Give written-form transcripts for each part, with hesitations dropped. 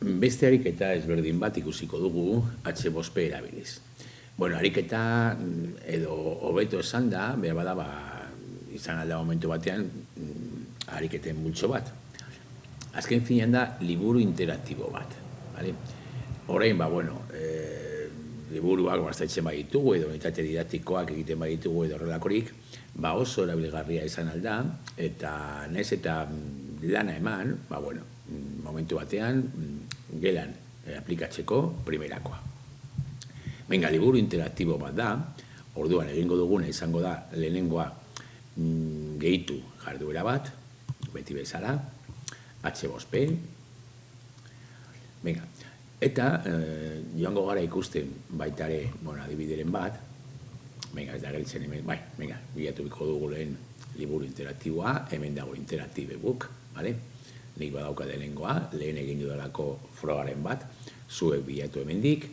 beste ariketa ezberdin bat ikusiko dugu H5P erabiliz. Bueno, ariketa edo hobeto esan da, behar bada, izan alda momentu batean ariketen multxo bat. Azken finean da, liburu interaktibo bat. Horrein, liburuak baztaitzen baditugu edo unitate didaktikoak egiten baditugu edo horrelakorik, oso erabilgarria izan alda, eta nez eta lana eman, momentu batean, gelan aplikatzeko primerakoa. Venga, liburu interaktibo bat da, orduan egingo duguna izango da lehenengoa gehitu jarduera bat, beti bezala, H5P. Venga, eta joango gara ikusten baitare, adibideren bat, venga, ez da geritzen hemen, venga, bilatu biko dugu lehen liburu interaktiboa, hemen dago interaktibe book, nik badauka lehenengoa, lehen egin dudalako frogaren bat, zuek bilatu hemendik,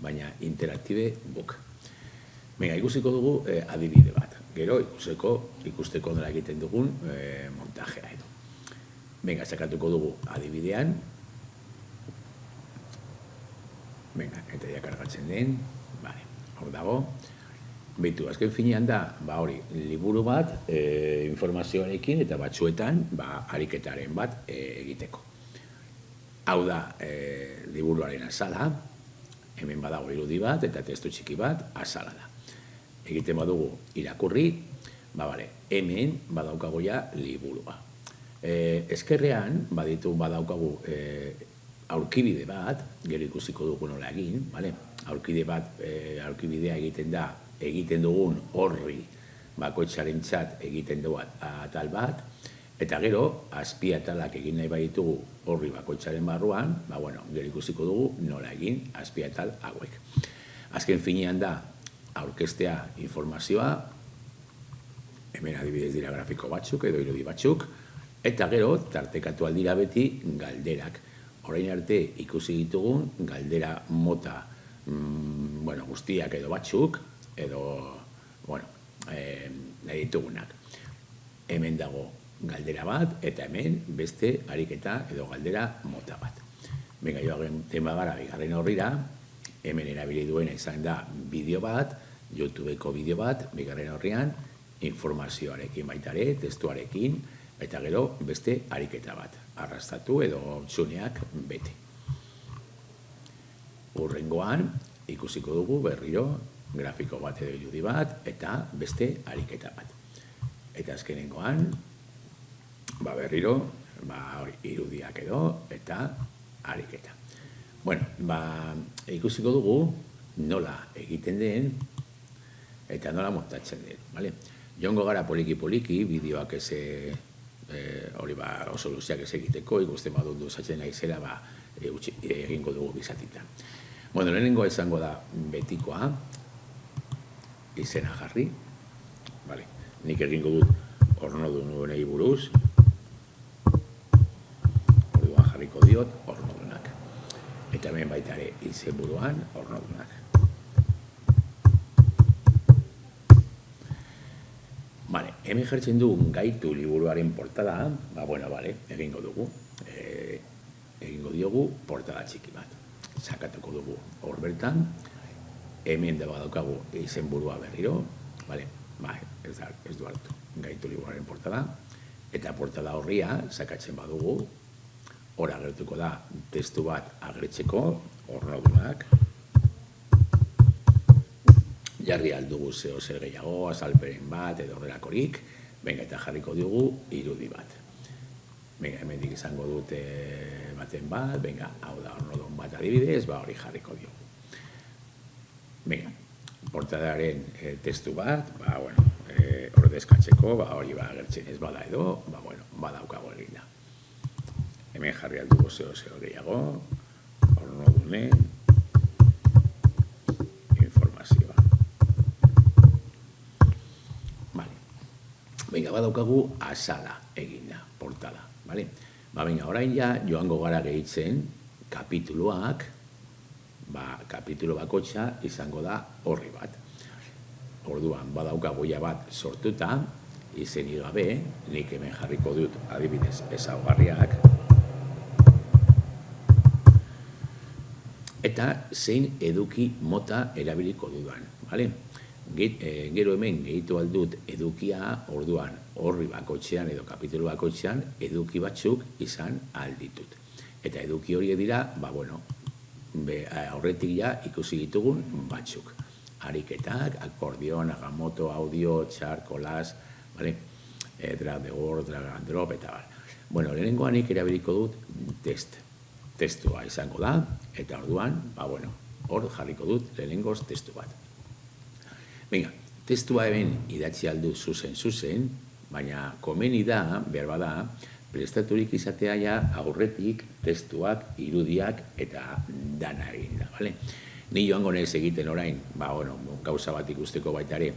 baina interaktibe book. Venga, ikusiko dugu adibide bat. Gero ikusteko nola egiten dugun montajea edo. Venga, sakatuko dugu adibidean. Venga, eta ja kargatzen den. Hor dago. Beitu, azken finean da, hori, liburu bat informazioarekin eta batzuetan ariketaren bat egiteko. Hau da, liburuaren azala, hemen badago irudi bat eta testu txiki bat azala da. Egiten badugu irakurri, hemen badaukagu ja liburua. Ezkerrean badaukagu aurkibide bat, gero ikusiko dugu nola egin, aurkibidea egiten dugun horri bakoitzaren txat egiten dugu atal bat, eta gero azpiatalak egin nahi baditugu horri bakoitzaren barruan, gero ikusiko dugu nola egin azpiatal hauek. Azken finean da, aurkeztea informazioa, hemen adibidez dira grafiko batzuk edo irudi batzuk, eta gero tartekatu aldira beti galderak. Orain arte ikusi ditugun galdera mota guztiak edo batzuk, edo nahi ditugunak. Hemen dago galdera bat, eta hemen beste ariketa edo galdera mota bat. Venga, joagen tema gara bigarren horrira, hemen erabili duena izan da bideo bat, YouTubeko bideo bat, bigarren horrian, informazioarekin baitare, testuarekin, eta gero beste ariketa bat, arrastatu edo txuneak bete. Hurrengoan, ikusiko dugu berriro, grafiko bat edo irudi bat, eta beste ariketa bat. Eta azkenengoan, berriro, irudiak edo, eta ariketa. Bueno, ikusiko dugu nola egiten den, eta nola montatzen den. Joango gara poliki-poliki, bideoak hori oso luzeak ez egiteko, ikusten badut duzatzen naizela, egingo dugu bizatitan. Bueno, lehenengo izango da betikoa, izena jarri, nik egingo dut ornodunei buruz, orduan jarriko diot ornodunak. Eta hemen baita ere izen buruan ornodunak. Hemen jartzen dugun gaitu liburuaren portada, egingo dugu. Egingo diogu portada txiki bat. Sakatuko dugu hor bertan, hemen da badaukagu izen burua berriro, ez du hartu, gaitu liburuaren portada, eta portada horria sakatzen badugu, hor agertuko da testu bat agertzeko, ornodunak, jarri aldugu zeo zer gehiago, azalperen bat, edo horrelakorik, eta jarriko dugu irudi bat. Hemendik izango dute baten bat, hau da ornodun bat adibidez, hori jarriko diogu. Portadaren testu bat, ordezkatzeko, hori agertzen ez bada edo, badaukago egin da. Hemen jarri aldugu zeo zer gehiago, ornodunen, informazioa. Badaukagu azala eginda, portada. Orain joango gara gehitzen kapituluak, kapitulu bakotxa izango da horri bat. Orduan, badaukagu bat sortuta, izenik gabe, nik hemen jarriko dut adibidez ezaugarriak. eta zein eduki mota erabiliko dudan, bale? Gero hemen gehitu aldut edukia, orduan horri bakoitzean edo kapitulu bakoitzean eduki batzuk izan alditut. Eta eduki horiek dira, aurretik ja ikusi ditugun batzuk. Ariketak, akordeon, agamoto, audio, txar, kolas, bale? Drag the word, drag and drop, eta bale. Lehenengoan erabiliko dut testua izango da, eta orduan, hor jarriko dut lehenengoz testu bat. Testua hemen idatzi aldu zuzen, baina komeni da, behar bada, prestaturik izatea ja aurretik testuak, irudiak eta dana egin da, bale? Ni joango naiz egiten orain, gauza bat ikusteko baita ere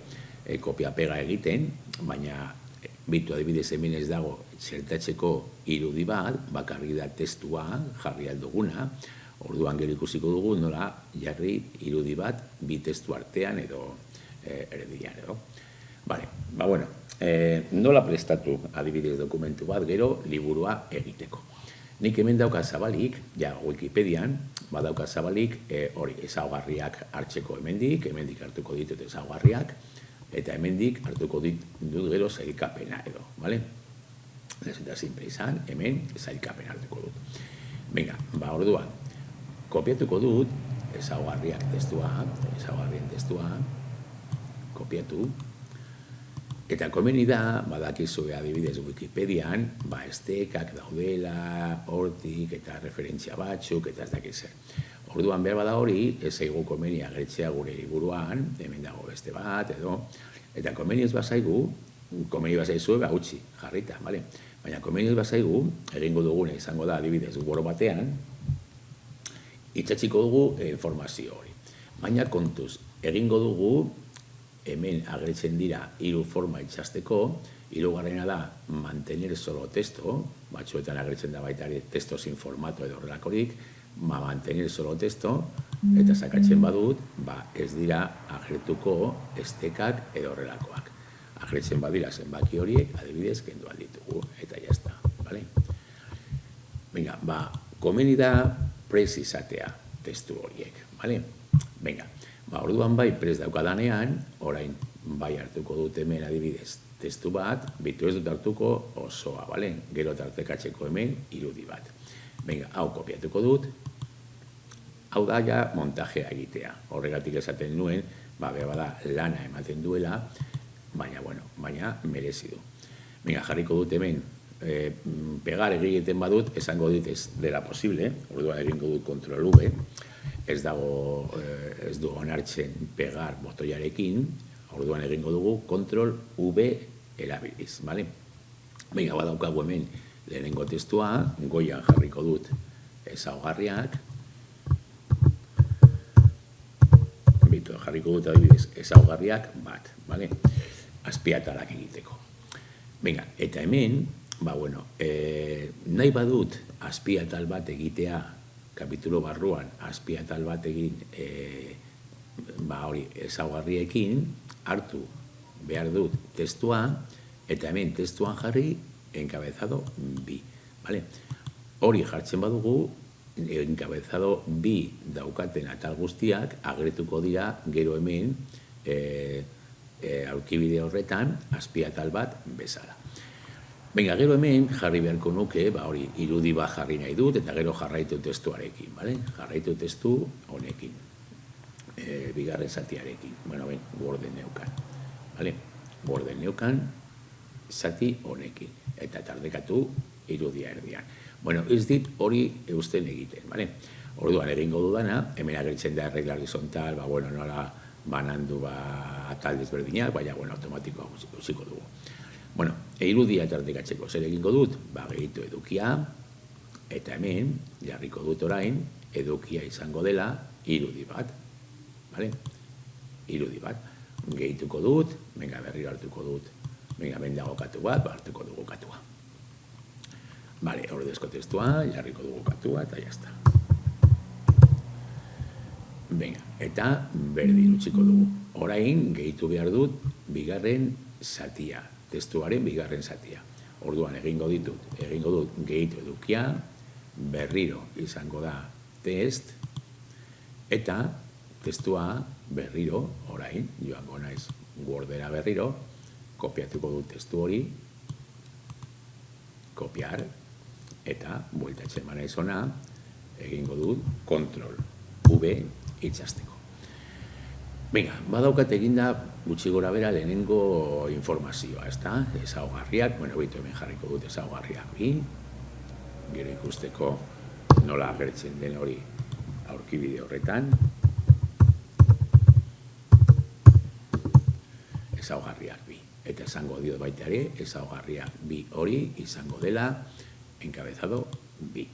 kopia-pega egiten, baina bitu adibidez hemen ez dago txertatzeko irudi bat, bakarrik da testua jarri alduguna, orduan gero ikusiko dugu nola jarri irudi bat bi testu artean edo erdian edo. Nola prestatu adibidez dokumentu bat gero liburua egiteko. Nik hemen dauka zabalik, Wikipedian, badauka zabalik hori ezaugarriak hartzeko hemendik hartuko ditut ezaugarriak, eta hemendik hartuko dut gero sailkapena edo, bale? Ez eta simple izan, hemen sailkapena hartuko dut. Orduan, kopiatuko dut ezaugarrien testua, kopiatu, eta komeni da, badakizu adibidez Wikipedian, estekak daudela, hortik, eta referentzia batzuk, eta ez dakiz zer. Orduan behar bada hori, ez zaigu komeni agertzea gure liburuan, hemen dago beste bat, edo, eta komeni ez bazaigu, komeni bazaizu utzi, jarrita, bale? Baina komeni ez bazaigu, egingo duguna izango da adibidez Word batean, itxatziko dugu informazio hori. Baina kontuz, egingo dugu, hemen agertzen dira 3 forma itxasteko, 3. da mantener solo testo, batzuetan agertzen da baita ere testo sin formato edo horrelakorik, mantener solo testo, eta sakatzen badut, ez dira agertuko estekak edo horrelakoak. Agertzen badira zenbaki horiek, adibidez, kendu alditugu, eta jazta, bale? Komeni da prest izatea testu horiek, bale? Orduan prest daukadanean, orain hartuko dut hemen adibidez testu bat, bitu ez dut hartuko osoa, bale? Gero tartekatzeko hemen irudi bat. Hau kopiatuko dut, hau da ja montajea egitea. Horregatik esaten nuen, bada lana ematen duela, baina merezi du. Jarriko dut hemen, pegar egiten badut, esango dit ez dela posible, orduan egingo dut Ctrl V, ez du onartzen pegar botoiarekin, orduan egingo dugu Ctrl V erabiliz, bale? Badaukagu hemen lehenengo testua, goian jarriko dut ezaugarriak, jarriko dut adibidez ezaugarriak bat, bale? Azpiatalak egiteko. Eta hemen, nahi badut azpiatal bat egitea, kapitulo barruan azpiatal bat egin ezaugarriekin, hartu behar dut testua, eta hemen testuan jarri enkabezado bi. Hori jartzen badugu, enkabezado bi daukaten atal guztiak agertuko dira gero hemen aurkibide horretan azpiatal bat bezala. Gero hemen jarri beharko nuke, irudi bat jarri nahi dut, eta gero jarraitu testuarekin, jarraitu testu honekin, bigarren zatiarekin, Worden neukan, Worden neukan zati honekin, eta tardekatu irudia erdian. Ez dit hori eusten egiten, orduan egingo dudana, hemen agertzen da erregla horizontal, nola banandu atal desberdinak, baina automatikoa utziko dugu. Irudia tardekatzeko zer egingo dut, gehitu edukia, eta hemen jarriko dut orain, edukia izango dela irudi bat, irudi bat, gehituko dut, berriro hartuko dut, hemen dago katu bat, hartuko dugu katua. Ordezko testua, jarriko dugu katua, eta jazta. Eta berdin utziko dugu. Orain, gehitu behar dut, bigarren zatia, testuaren bigarren zatia. Orduan, egingo dut gehitu edukia, berriro izango da test, Eta testua berriro, orain, joango naiz Wordera berriro, kopiatuko dut testu hori, kopiar, eta bueltatzen manaiz ona, egingo dut Ctrl V itxasteko. Venga, badaukat eginda gutxi gora bera lehenengo informazioa, ezta? Ezaugarriak, bueno, bitu hemen jarriko dut ezaugarriak bi, gero ikusteko nola agertzen den hori aurkibide horretan. Ezaugarriak bi. Eta esango diot baita ere, ezaugarriak bi hori izango dela enkabezado bi.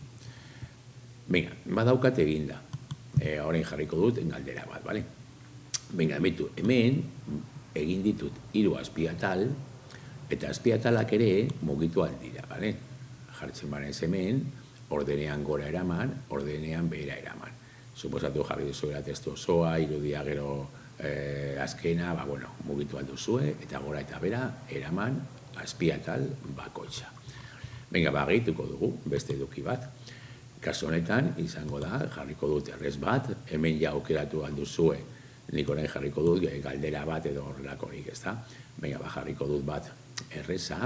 Venga, badaukat eginda. Orain jarriko dut galdera bat, bale? Venga, hemen egin ditut 3 azpiatal, eta azpiatalak ere mugitu aldira, bale? Jartzen banez hemen, ordenean gora eraman, ordenean behera eraman. Suposatu jarri duzuela testu osoa, irudia gero azkena, bueno, mugitu alduzue, eta gora eta bera eraman azpiatal bakoitza. Venga, gehituko dugu, beste eduki bat. Kasu honetan, izango da, jarriko dut errez bat, hemen ja aukeratu alduzue, nik orain jarriko dut galdera bat edo horrelakorik, ezta? Venga, jarriko dut bat erreza,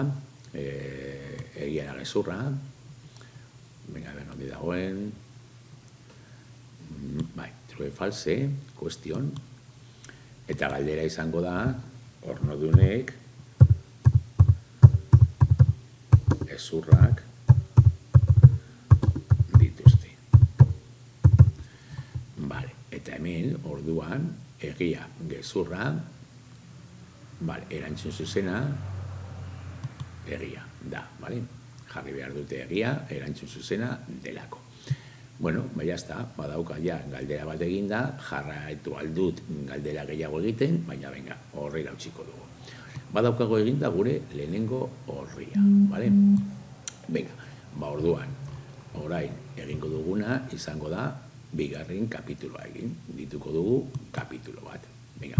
egiara gezurra, venga, nondi dagoen, bai, true false, kuestion, eta galdera izango da, ornodunek, ezurrak, dituzte. Vale, eta hemen, orduan, egia, gezurra, vale, erantzun zuzena, egia, da, vale? Jarri behar dute egia, erantzun zuzena, delako. Bueno, jazta, badauka ja galdera bat eginda, jarraitu aldut galdera gehiago egiten, baina venga, horrela utziko dugu. Badaukago eginda gure lehenengo horria, bale? Venga, orduan, orain egingo duguna izango da bigarren kapituloa egin, dituko dugu kapitulo bat. Venga,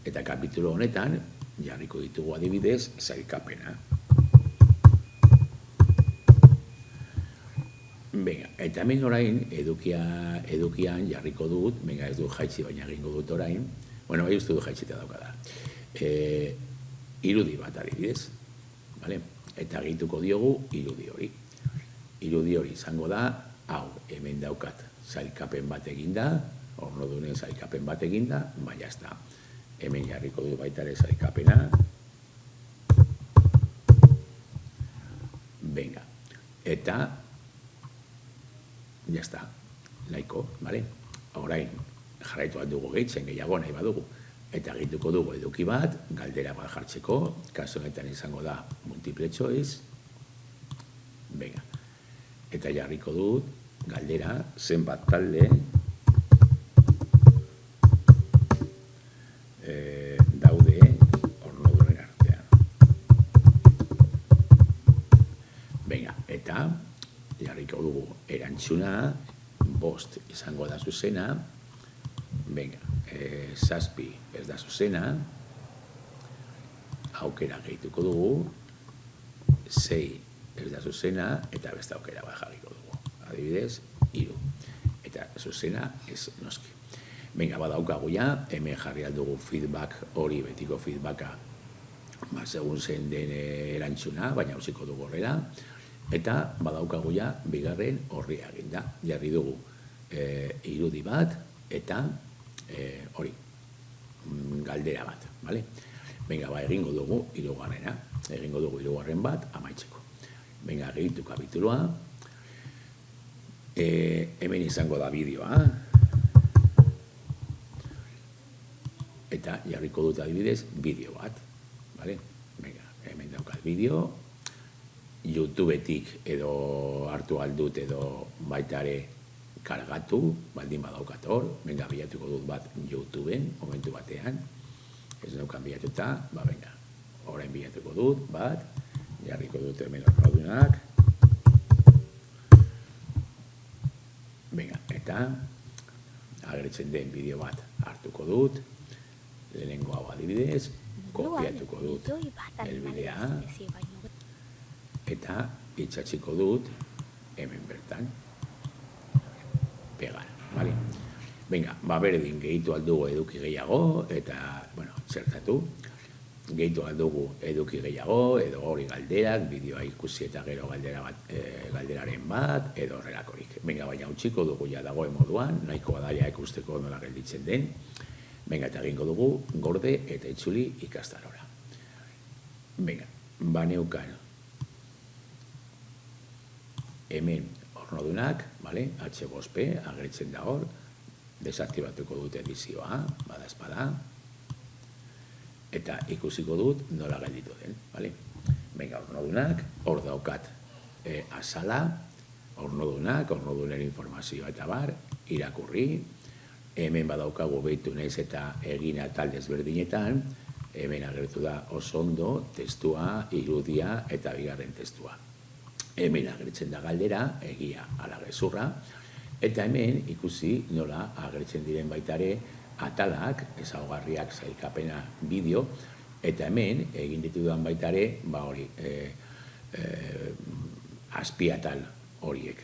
eta kapitulo honetan jarriko ditugu adibidez sailkapena. Venga, eta hemen orain edukian jarriko dut, venga ez du jaitsi baina egingo dut orain, bueno, bai uste du jaitsita daukada. Irudi bat adibidez, vale? Eta gehituko diogu irudi hori. Irudi hori izango da, hau, hemen daukat sailkapen bat eginda, ornodunen sailkapen bat eginda, baina ez da. Hemen jarriko dut baita ere sailkapena. Venga, eta ya está, nahiko, bale? Orain, jarraitu bat dugu gehitzen, gehiago nahi badugu. Eta gehituko dugu eduki bat, galdera bat jartzeko, kasu honetan izango da multiple choice. Venga, eta jarriko dut, galdera, zenbat talde daude ornodunen artean. Venga, eta jarriko dugu erantzuna, 5 izango da zuzena, venga, 7 ez da zuzena, aukera gehituko dugu, 6 ez da zuzena, eta beste aukera bat jarriko dugu. Adibidez, 3. Eta zuzena ez noski. Venga, badaukagu ja, hemen jarri aldugu feedback hori, betiko feedbacka, segun zen den erantzuna, baina utziko dugu horrela, eta badaukagu ja bigarren horria eginda. Jarri dugu irudi bat eta hori, galdera bat, bale? Venga, egingo dugu hirugarrena, egingo dugu hirugarren bat amaitzeko. Venga, gehitu kapituloa, hemen izango da bideoa, eta jarriko dut adibidez bideo bat, bale? Venga, hemen daukat bideo, YouTubetik edo hartu aldut edo baitare kargatu, baldin badaukat hor, venga, bilatuko dut bat YouTubeen, momentu batean, ez daukan bilatuta, venga, orain bilatuko dut, bat, jarriko dut hemen ornodunak, venga, eta agertzen den bideo bat hartuko dut, lehenengo hau adibidez, kopiatuko dut helbidea, eta itxatziko dut hemen bertan pegar, bale? Venga, berdin gehitu aldugu eduki gehiago, eta, bueno, zertatu, gehitu aldugu eduki gehiago, edo hori galderak, bideoa ikusi eta gero galderaren bat, edo horrelakorik. Venga, baina utziko dugu ja dagoen moduan, nahikoa daia ikusteko nola gelditzen den. Venga, eta egingo dugu gorde eta itzuli ikastarora. Venga, baneukan hemen ornodunak, H5P, agertzen da hor, desaktibatuko dut edizioa, bada, eta ikusiko dut nola gelditu den, Venga, ornodunak, hor daukat azala, ornodunen informazioa eta bar, irakurri, hemen badaukagu behitu naiz eta egina talde ezberdinetan, hemen agertu da oso ondo, testua, irudia eta bigarren testua. Hemen agertzen da galdera, egia ala gezurra, eta hemen ikusi nola agertzen diren baitare atalak, ezaugarriak sailkapena bideo, eta hemen egin ditudan baitare, hori, azpiatal horiek,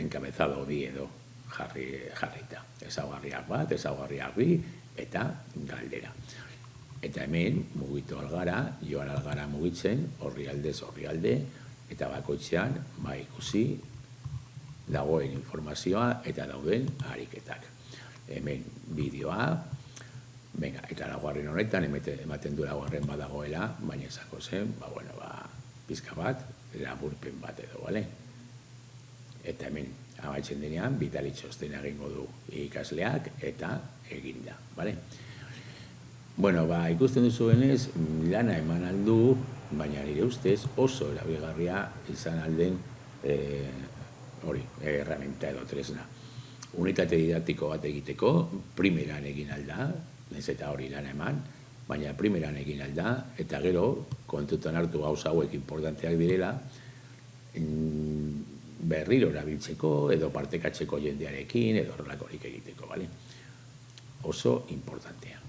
enkabezado bi edo jarrita. Ezaugarriak bat, ezaugarriak bi, eta galdera. Eta hemen mugitu algara, joan algara mugitzen, orrialdez orrialde, eta bakoitzean ikusi dagoen informazioa eta dauden ariketak. Hemen bideoa, eta laugarren honetan, ematen du laugarren badagoela, baina esako zen, pizka bat, laburpen bat edo, Eta hemen, amaitzen denean, bitalitxosten egingo du ikasleak eta eginda, Bueno, ikusten duzuenez, lana eman aldu, baina nire ustez oso erabilgarria izan alden herramienta edo tresna. Unitate didaktiko bat egiteko, primeran egin alda, ez eta hori lana eman, baina primeran egin alda, eta gero, kontutan hartu gauza hauek importanteak direla, berriro erabiltzeko, edo partekatzeko jendearekin, edo horrelakorik egiteko, Oso importantea.